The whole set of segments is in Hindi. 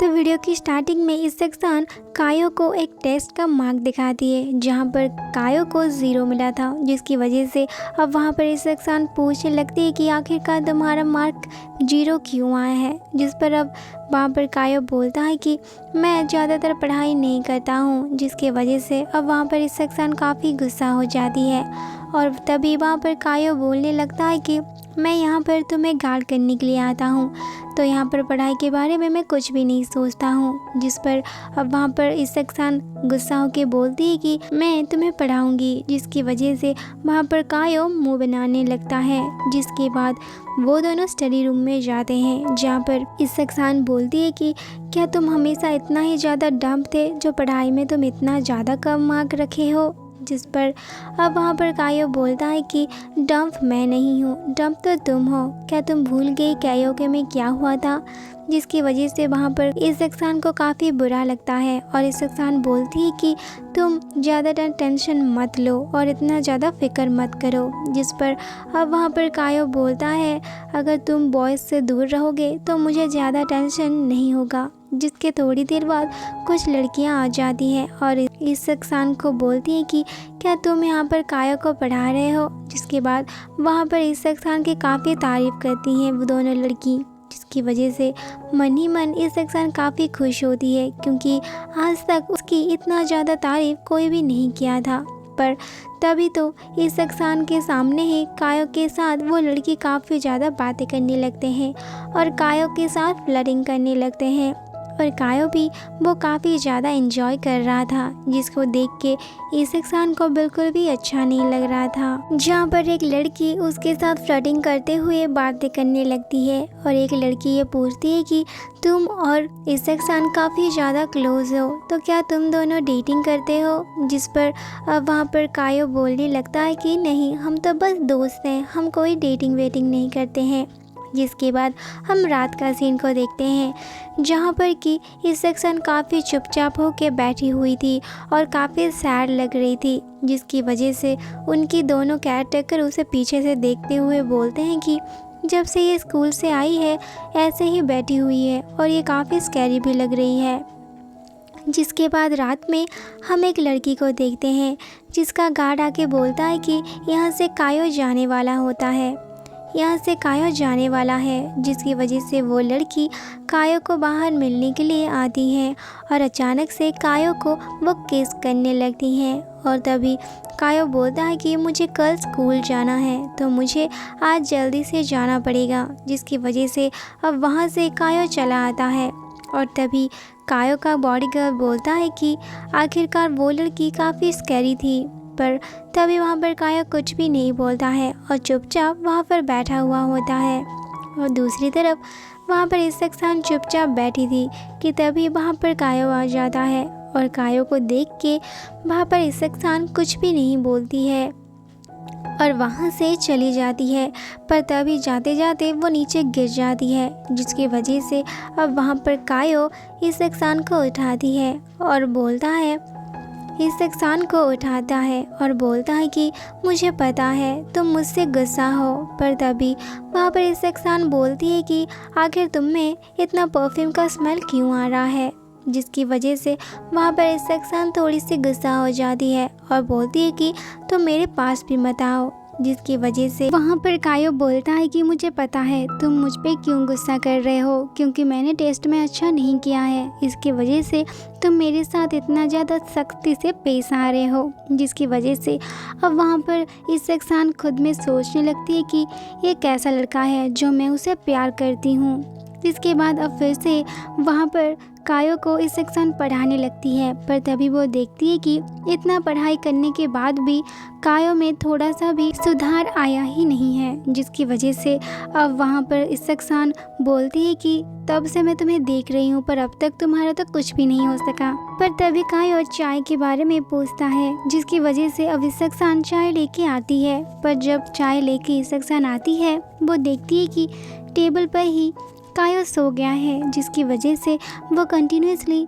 तो वीडियो की स्टार्टिंग में इस सेक्शन कायो को एक टेस्ट का मार्क दिखाती है जहां पर कायो को 0 मिला था, जिसकी वजह से अब वहां पर इस सेक्शन पूछने लगती है कि आखिरकार तुम्हारा मार्क 0 क्यों आया है। जिस पर अब वहाँ पर कायो बोलता है कि मैं ज़्यादातर पढ़ाई नहीं करता हूँ, जिसकी वजह से अब वहाँ पर इस सेक्शन काफ़ी गुस्सा हो जाती है। और तभी वहाँ पर कायो बोलने लगता है कि मैं यहाँ पर तुम्हें गार्ड करने के लिए आता हूँ, तो यहाँ पर पढ़ाई के बारे में मैं कुछ भी नहीं सोचता हूँ। जिस पर अब वहाँ पर इस सेक्शन गुस्सा होकर बोलती है कि मैं तुम्हें पढ़ाऊँगी, जिसकी वजह से वहाँ पर कायो मुँह बनाने लगता है। जिसके बाद वो दोनों स्टडी रूम में जाते हैं जहाँ पर इस सेक्शन बोलती है कि क्या तुम हमेशा इतना ही ज़्यादा डम्प थे जो पढ़ाई में तुम इतना ज़्यादा कम मार्क रखे हो। जिस पर अब वहाँ पर कायो बोलता है कि डम्प मैं नहीं हूँ, डम्प तो तुम हो। क्या तुम भूल गई कायो में क्या हुआ था। जिसकी वजह से वहाँ पर इस सेक्शन को काफ़ी बुरा लगता है और इस सेक्शन बोलती है कि तुम ज़्यादा टेंशन मत लो और इतना ज़्यादा फिक्र मत करो। जिस पर अब वहाँ पर कायो बोलता है अगर तुम बॉयज़ से दूर रहोगे तो मुझे ज़्यादा टेंशन नहीं होगा। जिसके थोड़ी देर बाद कुछ लड़कियां आ जाती हैं और इस सेक्शन को बोलती हैं कि क्या तुम यहाँ पर कायो को पढ़ा रहे हो। जिसके बाद वहाँ पर इस सेक्शन की काफ़ी तारीफ़ करती हैं वो दोनों लड़की, जिसकी वजह से मन ही मन इस सेक्शन काफ़ी खुश होती है क्योंकि आज तक उसकी इतना ज़्यादा तारीफ़ कोई भी नहीं किया था। पर तभी तो इस सेक्शन के सामने ही कायो के साथ वो लड़की काफ़ी ज़्यादा बातें करने लगते हैं और कायो के साथ फ्लर्टिंग करने लगते हैं और कायो भी वो काफ़ी ज़्यादा एंजॉय कर रहा था, जिसको देख के इस सेक्शन को बिल्कुल भी अच्छा नहीं लग रहा था। जहाँ पर एक लड़की उसके साथ फ्लर्टिंग करते हुए बातें करने लगती है और एक लड़की ये पूछती है कि तुम और इस सेक्शन काफ़ी ज़्यादा क्लोज हो, तो क्या तुम दोनों डेटिंग करते हो। जिस पर अब वहाँ पर कायो बोलने लगता है कि नहीं, हम तो बस दोस्त हैं, हम कोई डेटिंग वेटिंग नहीं करते हैं। जिसके बाद हम रात का सीन को देखते हैं जहाँ पर कि इस सेक्शन काफ़ी चुपचाप होकर बैठी हुई थी और काफ़ी सैड लग रही थी। जिसकी वजह से उनकी दोनों केयरटेकर उसे पीछे से देखते हुए बोलते हैं कि जब से ये स्कूल से आई है ऐसे ही बैठी हुई है और ये काफ़ी स्कैरी भी लग रही है। जिसके बाद रात में हम एक लड़की को देखते हैं जिसका गार्ड आके बोलता है कि यहाँ से कायो जाने वाला होता है, यहाँ से कायो जाने वाला है। जिसकी वजह से वो लड़की कायो को बाहर मिलने के लिए आती है और अचानक से कायो को वो किस करने लगती हैं और तभी कायो बोलता है कि मुझे कल स्कूल जाना है तो मुझे आज जल्दी से जाना पड़ेगा। जिसकी वजह से अब वहाँ से कायो चला आता है और तभी कायो का बॉडीगार्ड बोलता है कि आखिरकार वो लड़की काफ़ी स्कैरी थी। पर तभी वहाँ पर कायो कुछ भी नहीं बोलता है और चुपचाप वहाँ पर बैठा हुआ होता है। और दूसरी तरफ वहाँ पर इस सेक्शन चुपचाप बैठी थी कि तभी वहाँ पर कायो आ जाता है और कायो को देख के वहाँ पर इस सेक्शन कुछ भी नहीं बोलती है और वहाँ से चली जाती है। पर तभी जाते जाते वो नीचे गिर जाती है, जिसकी वजह से अब वहाँ पर कायो इस सेक्शन को उठाती है और बोलता है इस सेक्शन को उठाता है और बोलता है कि मुझे पता है तुम मुझसे गुस्सा हो। पर तभी वहाँ पर इस सेक्शन बोलती है कि आखिर तुम में इतना परफ्यूम का स्मेल क्यों आ रहा है। जिसकी वजह से वहाँ पर इस सेक्शन थोड़ी सी गुस्सा हो जाती है और बोलती है कि तुम मेरे पास भी मत आओ। जिसकी वजह से वहाँ पर कायो बोलता है कि मुझे पता है तुम मुझ पे क्यों गुस्सा कर रहे हो, क्योंकि मैंने टेस्ट में अच्छा नहीं किया है, इसकी वजह से तुम मेरे साथ इतना ज़्यादा सख्ती से पेश आ रहे हो। जिसकी वजह से अब वहाँ पर इस सेक्शन खुद में सोचने लगती है कि ये कैसा लड़का है जो मैं उसे प्यार करती हूँ। इसके बाद अब फिर से वहाँ पर कायो को इस सेक्शन पढ़ाने लगती है। पर तभी वो देखती है कि इतना पढ़ाई करने के बाद भी कायो में थोड़ा सा भी सुधार आया ही नहीं है। जिसकी वजह से अब वहाँ पर इस सेक्शन बोलती है कि तब से मैं तुम्हें देख रही हूँ पर अब तक तुम्हारा तो कुछ भी नहीं हो सका। पर तभी कायो चाय के बारे में पूछता है, जिसकी वजह से अब इस सेक्शन चाय लेके आती है। पर जब चाय लेके इस सेक्शन आती है वो देखती है कि टेबल पर ही कायो सो गया है। जिसकी वजह से वो कंटिन्यूसली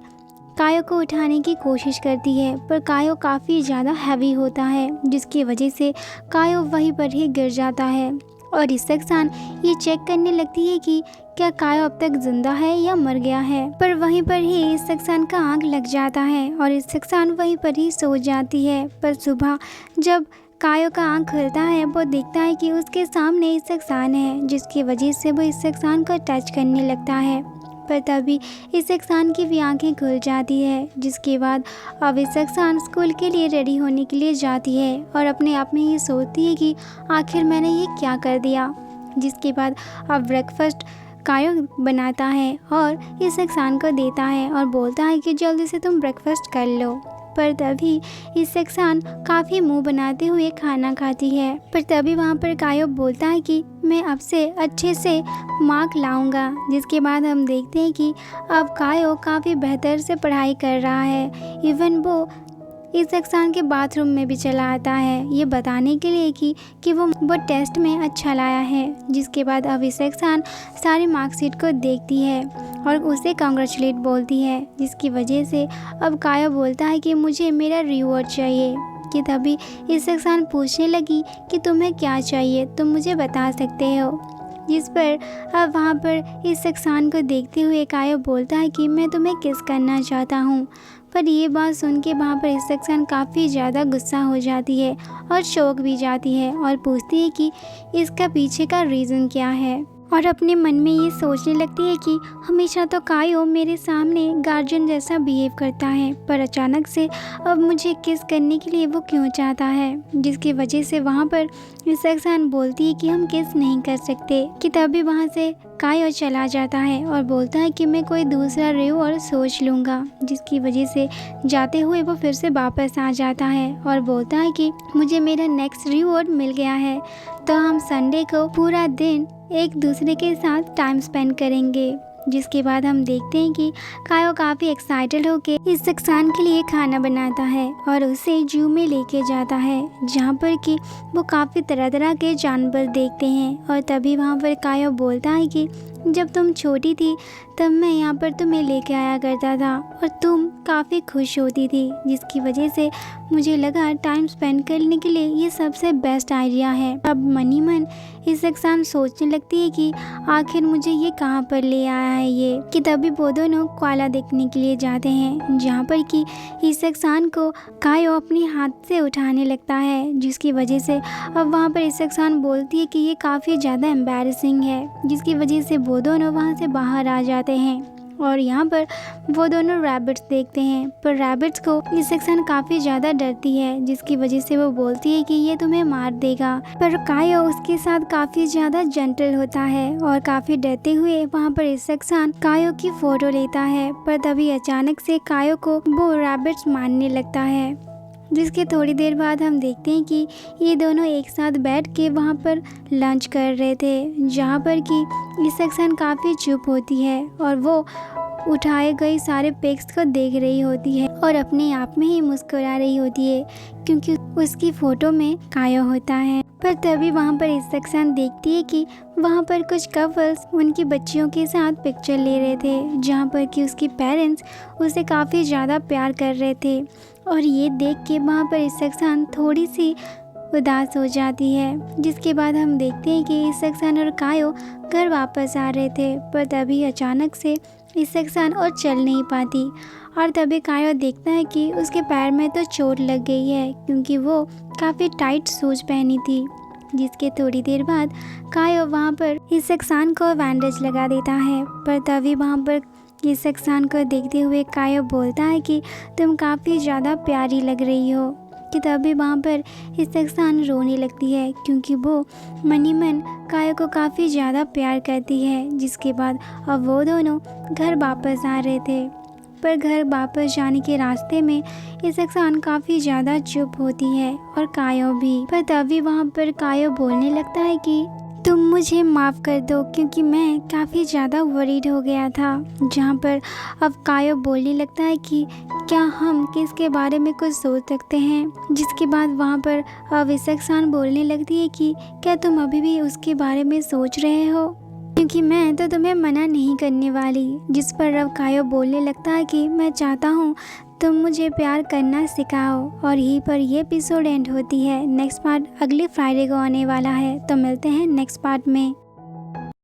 कायो को उठाने की कोशिश करती है पर कायो काफ़ी ज़्यादा हैवी होता है, जिसकी वजह से कायो वहीं पर ही गिर जाता है। और इस सेक्शन ये चेक करने लगती है कि क्या कायो अब तक जिंदा है या मर गया है। पर वहीं पर ही इसकसान का आँख लग जाता है और इसकसान वहीं पर ही सो जाती है। पर सुबह जब कायो का आँख खुलता है वो देखता है कि उसके सामने इसकसान है, जिसकी वजह से वो इसकसान को टच करने लगता है। पर तभी इसकसान की भी आंखें खुल जाती है, जिसके बाद अब इसकसान स्कूल के लिए रेडी होने के लिए जाती है और अपने आप में ये सोचती है कि आखिर मैंने ये क्या कर दिया। जिसके बाद अब ब्रेकफास्ट कायो बनाता है और इसकसान को देता है और बोलता है कि जल्दी से तुम ब्रेकफास्ट कर लो। पर तभी इसकसान काफ़ी मुंह बनाते हुए खाना खाती है। पर तभी वहाँ पर कायो बोलता है कि मैं अब से अच्छे से मार्क लाऊंगा। जिसके बाद हम देखते हैं कि अब कायो काफ़ी बेहतर से पढ़ाई कर रहा है। इवन वो इसकसान के बाथरूम में भी चला आता है ये बताने के लिए कि वो टेस्ट में अच्छा लाया है। जिसके बाद अब इसकसान सारी मार्कशीट को देखती है और उसे कांग्रेचुलेट बोलती है, जिसकी वजह से अब कायो बोलता है कि मुझे मेरा रिवॉर्ड चाहिए। कि तभी इसकसान पूछने लगी कि तुम्हें क्या चाहिए, तुम मुझे बता सकते हो। जिस पर अब वहाँ पर इसकसान को देखते हुए कायो बोलता है कि मैं तुम्हें किस करना चाहता हूँ। पर ये बात सुन के वहाँ पर इसकसान काफ़ी ज़्यादा गुस्सा हो जाती है और शौक भी जाती है और पूछती है कि इसका पीछे का रीज़न क्या है। और अपने मन में ये सोचने लगती है कि हमेशा तो कायो मेरे सामने गार्जियन जैसा बिहेव करता है, पर अचानक से अब मुझे किस करने के लिए वो क्यों चाहता है। जिसकी वजह से वहाँ पर इसकसान बोलती है कि हम किस नहीं कर सकते। कि तभी वहाँ से कायो चला जाता है और बोलता है कि मैं कोई दूसरा रिवॉर्ड सोच लूँगा। जिसकी वजह से जाते हुए वो फिर से वापस आ जाता है और बोलता है कि मुझे मेरा नेक्स्ट रिवॉर्ड मिल गया है, तो हम संडे को पूरा दिन एक दूसरे के साथ टाइम स्पेंड करेंगे। जिसके बाद हम देखते हैं कि कायो काफ़ी एक्साइटेड होकर इसकसान के लिए खाना बनाता है और उसे जू में लेके जाता है, जहाँ पर कि वो काफ़ी तरह तरह के जानवर देखते हैं। और तभी वहाँ पर कायो बोलता है कि जब तुम छोटी थी तब मैं यहाँ पर तुम्हें लेके आया करता था और तुम काफ़ी खुश होती थी, जिसकी वजह से मुझे लगा टाइम स्पेंड करने के लिए ये सबसे बेस्ट आइडिया है। अब मनी मन इसकसान सोचने लगती है कि आखिर मुझे ये कहाँ पर ले आया है ये। कि तभी वो दोनों कोआला देखने के लिए जाते हैं, जहाँ पर कि इसकसान को कायो अपने हाथ से उठाने लगता है, जिसकी वजह से अब वहाँ पर इसकसान बोलती है कि ये काफ़ी ज़्यादा एम्बैरेसिंग है। जिसकी वजह से वो दोनों वहाँ से बाहर आ जाते हैं और यहाँ पर वो दोनों रैबिट्स देखते हैं। पर रैबिट्स को इसकसान काफ़ी ज़्यादा डरती है, जिसकी वजह से वो बोलती है कि ये तुम्हें मार देगा। पर कायो उसके साथ काफ़ी ज़्यादा जेंटल होता है और काफ़ी डरते हुए वहाँ पर इसकसान कायो की फ़ोटो लेता है। पर तभी अचानक से कायो को वो रैबिट्स मारने लगता है। जिसके थोड़ी देर बाद हम देखते हैं कि ये दोनों एक साथ बैठ के वहाँ पर लंच कर रहे थे, जहाँ पर कि इसकसान काफ़ी चुप होती है और वो उठाए गए सारे पिक्स को देख रही होती है और अपने आप में ही मुस्कुरा रही होती है, क्योंकि उसकी फ़ोटो में कायो होता है। पर तभी वहाँ पर इसकसान देखती है कि वहाँ पर कुछ कपल्स उनकी बच्चियों के साथ पिक्चर ले रहे थे, जहाँ पर कि उसके पेरेंट्स उसे काफ़ी ज़्यादा प्यार कर रहे थे। और ये देख के वहाँ पर इसकसान थोड़ी सी उदास हो जाती है। जिसके बाद हम देखते हैं कि इसकसान और कायो घर वापस आ रहे थे, पर तभी अचानक से इसकसान और चल नहीं पाती और तभी कायो देखता है कि उसके पैर में तो चोट लग गई है, क्योंकि वो काफ़ी टाइट शूज पहनी थी। जिसके थोड़ी देर बाद कायो वहाँ पर इसकसान को बैंडेज लगा देता है। पर तभी वहाँ पर इसकसान को देखते हुए कायो बोलता है कि तुम काफ़ी ज़्यादा प्यारी लग रही हो। कि तभी वहाँ पर इसकसान रोने लगती है, क्योंकि वो मनी मन कायो को काफ़ी ज़्यादा प्यार करती है। जिसके बाद अब वो दोनों घर वापस आ रहे थे, पर घर वापस जाने के रास्ते में इसकसान काफ़ी ज़्यादा चुप होती है और कायो भी। पर तभी वहाँ पर कायो बोलने लगता है कि तुम मुझे माफ़ कर दो, क्योंकि मैं काफ़ी ज़्यादा वरीड हो गया था। जहाँ पर अब कायो बोलने लगता है कि क्या हम किसके बारे में कुछ सोच सकते हैं। जिसके बाद वहाँ पर अब इसकसान बोलने लगती है कि क्या तुम अभी भी उसके बारे में सोच रहे हो, क्योंकि मैं तो तुम्हें मना नहीं करने वाली। जिस पर अब कायो बोलने लगता है कि मैं चाहता हूँ तुम मुझे प्यार करना सिखाओ। और यहीं पर ये एपिसोड एंड होती है। नेक्स्ट पार्ट अगले फ्राइडे को आने वाला है, तो मिलते हैं नेक्स्ट पार्ट में।